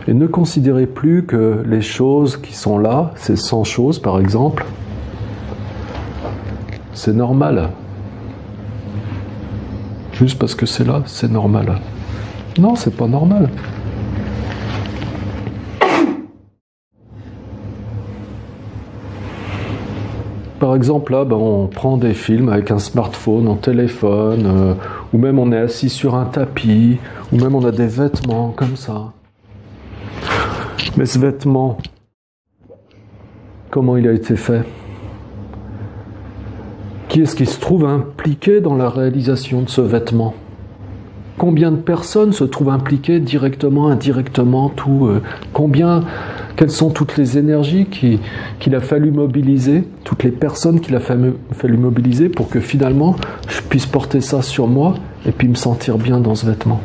Et ne considérez plus que les choses qui sont là, ces 100 choses par exemple, c'est normal. Juste parce que c'est là, c'est normal. Non, c'est pas normal. Par exemple, là, on prend des films avec un smartphone, un téléphone, ou même on est assis sur un tapis, ou même on a des vêtements comme ça. Mais ce vêtement, comment il a été fait? Qui est-ce qui se trouve impliqué dans la réalisation de ce vêtement? Combien de personnes se trouvent impliquées directement, indirectement, tout quelles sont toutes les énergies qu'il a fallu mobiliser, toutes les personnes qu'il a fallu mobiliser pour que finalement je puisse porter ça sur moi et puis me sentir bien dans ce vêtement.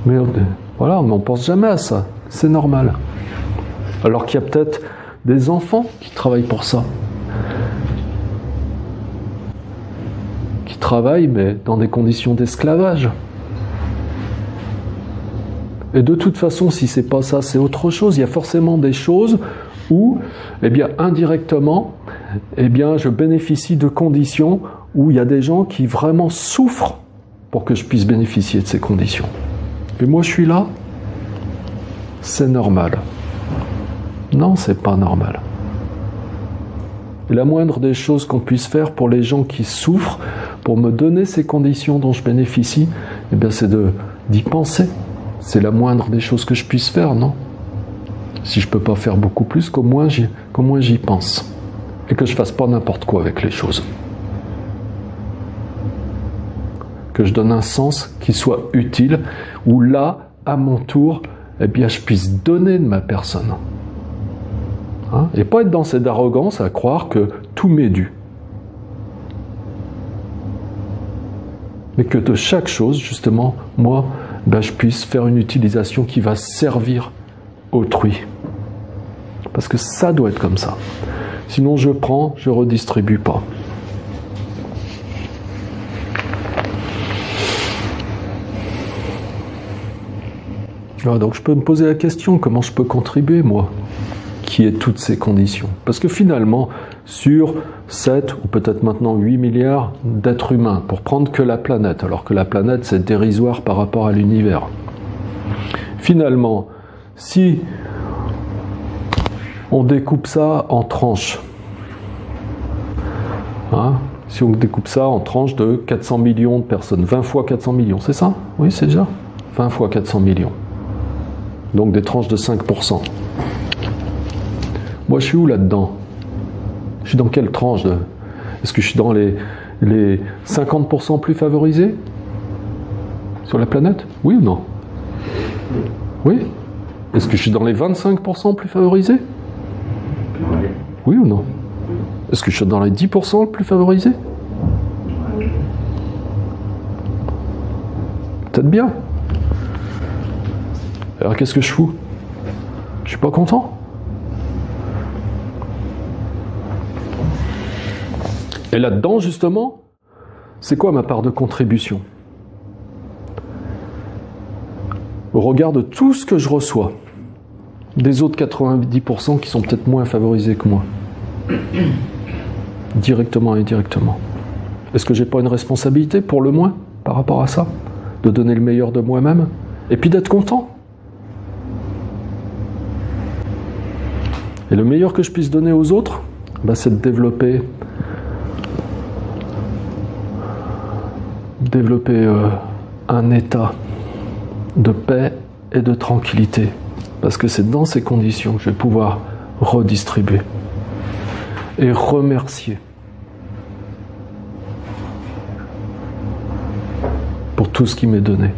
Mais voilà, on n'en pense jamais à ça, c'est normal. Alors qu'il y a peut-être des enfants qui travaillent pour ça. Qui travaillent, mais dans des conditions d'esclavage. Et de toute façon, si c'est pas ça, c'est autre chose. Il y a forcément des choses où, eh bien, indirectement, eh bien, je bénéficie de conditions où il y a des gens qui vraiment souffrent pour que je puisse bénéficier de ces conditions. Et moi, je suis là, c'est normal. Non, c'est pas normal. Et la moindre des choses qu'on puisse faire pour les gens qui souffrent, pour me donner ces conditions dont je bénéficie, eh bien, c'est d'y penser. C'est la moindre des choses que je puisse faire, non? Si je ne peux pas faire beaucoup plus, qu'au moins j'y pense. Et que je ne fasse pas n'importe quoi avec les choses. Que je donne un sens qui soit utile, où là, à mon tour, eh bien, je puisse donner de ma personne. Hein? Et pas être dans cette arrogance à croire que tout m'est dû. Mais que de chaque chose, justement, moi, je puisse faire une utilisation qui va servir autrui. Parce que ça doit être comme ça. Sinon, je prends, je redistribue pas. Alors, donc, je peux me poser la question, comment je peux contribuer, moi, qui ai toutes ces conditions? Parce que finalement, sur 7 ou peut-être maintenant 8 milliards d'êtres humains, pour prendre que la planète, alors que la planète c'est dérisoire par rapport à l'univers. Finalement, si on découpe ça en tranches, hein, si on découpe ça en tranches de 400 millions de personnes, 20 fois 400 millions, c'est ça? Oui, c'est déjà 20 fois 400 millions. Donc des tranches de 5%. Moi, je suis où là-dedans? Je suis dans quelle tranche de... Est-ce que je suis dans les 50% plus favorisés sur la planète? Oui ou non? Oui? Est-ce que je suis dans les 25% plus favorisés? Oui ou non? Est-ce que je suis dans les 10% plus favorisés? Peut-être bien. Alors qu'est-ce que je fous? Je suis pas content? Et là-dedans, justement, c'est quoi ma part de contribution? Au regard de tout ce que je reçois, des autres 90% qui sont peut-être moins favorisés que moi, directement et indirectement. Est-ce que j'ai pas une responsabilité, pour le moins, par rapport à ça? De donner le meilleur de moi-même? Et puis d'être content? Et le meilleur que je puisse donner aux autres, c'est de développer un état de paix et de tranquillité. Parce que c'est dans ces conditions que je vais pouvoir redistribuer et remercier pour tout ce qui m'est donné.